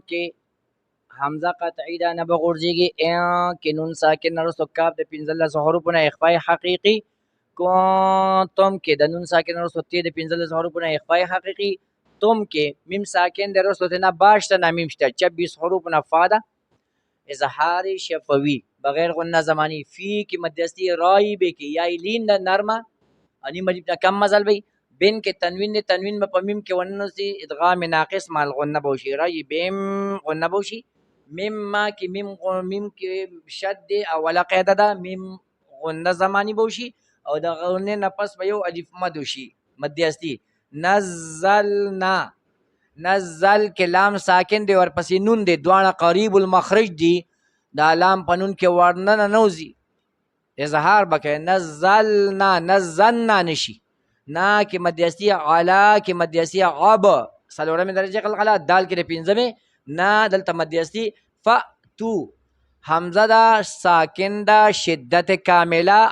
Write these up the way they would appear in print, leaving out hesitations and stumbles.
کې حمزه قطعی دا نه بغورځيږي کې نون ساکن نرستو کاف د 15 حروفونه اخفاء حقيقي کنتم کې د نون ساکن نرستو تی د 15 حروفونه اخفاء حقيقي تم کې میم ساکن د رستو نه باش ته میم شته 26 حروفونه فاده اظهار شفوي بغیر غنه زمانی فی کی مدستی رای به کی یا لین نرمه انی مجب کم مزل بی بین کے تنوین میں پمیم کے ونن سی ادغام ناقص مال غنه بوشی رای بیم غنه بوشی میم ما کی میم کی شد اولا قاعده ده میم غنه زمانی بوشي او د غنه نفس به یو الف مد وشي مدستی نزلنا نزل کلام ساکن دی ورپسې نون دی دواړه قریب المخرج دی دا لام پنون کې ورننه نوزي اظهار بکې نزلنا نزلنا نشي نا کې مدیسی علا کې مدیسی عب سلورمه درجه قلقله دال کې پنځمه نا دلته مدیسی فتو حمزه دا ساکن دا شدت کامله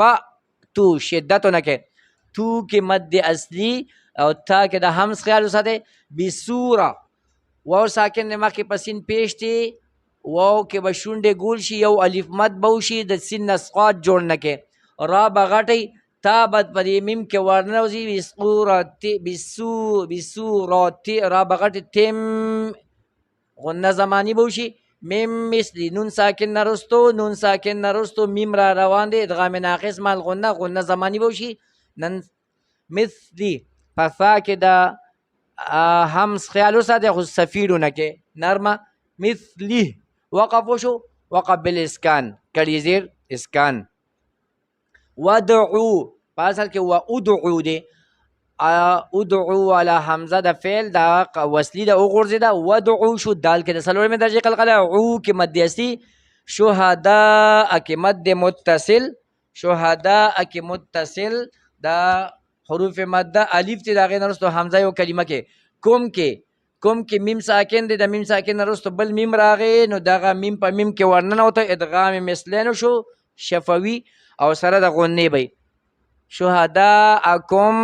فتو شدت نه کې تو کې مد اصلي او تا کې د همس خیال وساته بسوره واو ساکن نه مخکې پسین پیشتي واو کې به شونډې ګول شي یو الف مد بوشي د سین نسقات جوړ نه کې را بغټي تا بد پرې میم کې ورنوزي بسورت بسورت را بغټي تم غنه زمانی بوشي میم مثلی نون ساکن نرستو میم را روان دي ادغام ناقص مال غنه زمانی بوشي نن مثلی پفا کې دا همس خیال وساته خو سفیرونه کې نرمه مثلی وقف وشو وقف بالاسکان کړي زیر اسکان ودعو پاسل کې وادعو دي ادعو على حمزه د فعل دا وصلی د وګرځي دا ودعو شو دال کې د سلوړې درجه قلقله او کې مدیسی شهداء کې مد متصل شهداء کې متصل دا حروف مد الف تی دا غیر نرستو حمزه یو کلمه کې کوم کې میم ساکن دی د میم ساکن نرستو بل میم راغی نو دغه میم په میم کې ورننه وته ادغام مثلین شو شفوي او سره د غنې بی شهداءکم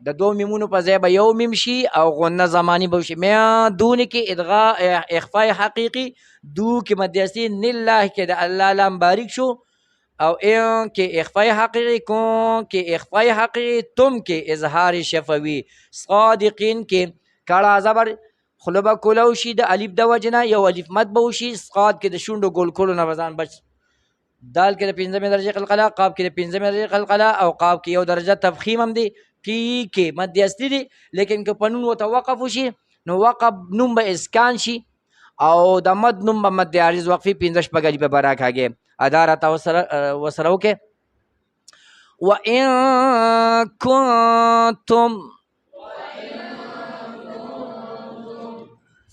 د دو میمونو په ځای به یو میم شي او غنه زمانی به شي میا دون کې اخفاء حقیقي دو کې مدیسی لله کې د الله لام باریک شو او این کې اخفاء حقیقی کون کې اخفاء حقیقی تم کې اظهار شفوي صادقین کې کړه زبر خلوبه کولو شي د الف د وجنه یو الف مد به شي صاد کې د شونډو ګول کولو نه وزن بچ دال کې د 15 درجه قلقله قاف کې د 15 درجه قلقله او قاف کې یو درجه تفخیم هم دي کې مد اصلي دي لیکن که پنون وتوقف شي نو وقف نوم به اسکان شي او د مد نوم به مد عارض وقفي 15 پګلی به براکاږي اداره وسره وکي وان كنتم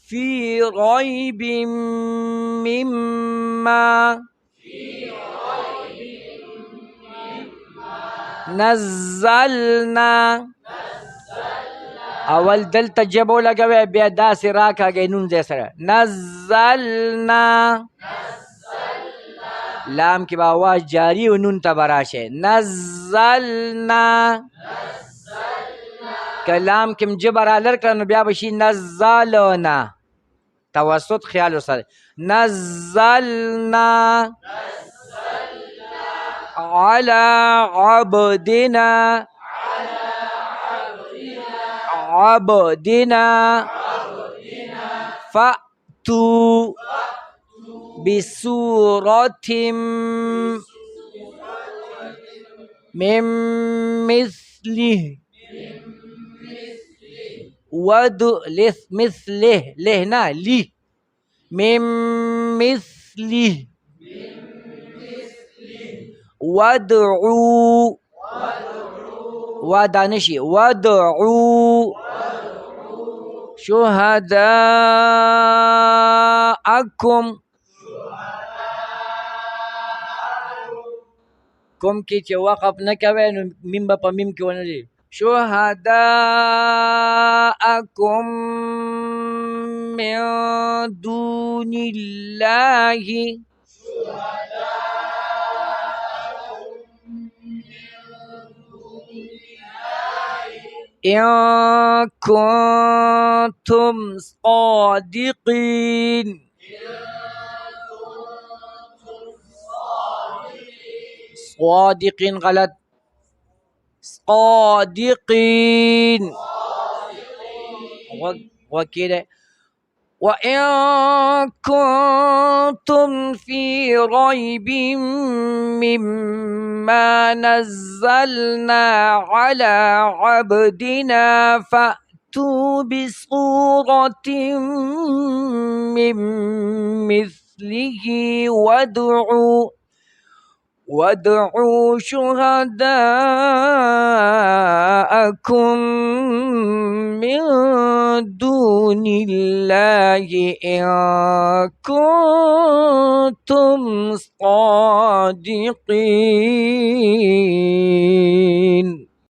في ريب مما نزلنا اول دلته جبو لګوي بیا داسې راکاږي نون ځای سره نزلنا لام کې به آواز جاری و نون ته به راشه نزلنا کلام کې جبه را لر کړه نو بیا به شي نزلنا توسط خیال وسره نزلنا على عبدنا فأتوا بسورة من مثله مثله لهنا لي من مثله وادعوا ودانشي وادعوا شهداءكم کوم کې چې وقف نه کوي نو میم به په میم کې ونه دي شهداءكم من دون الله إن كنتم صادقين. صادقين غلط. صادقين وكده. وإن كنتم في ريب مما نزلنا على عبدنا فأتوا بسورة من مثله وادعوا شهداءكم من دون الله إن كنتم صادقين.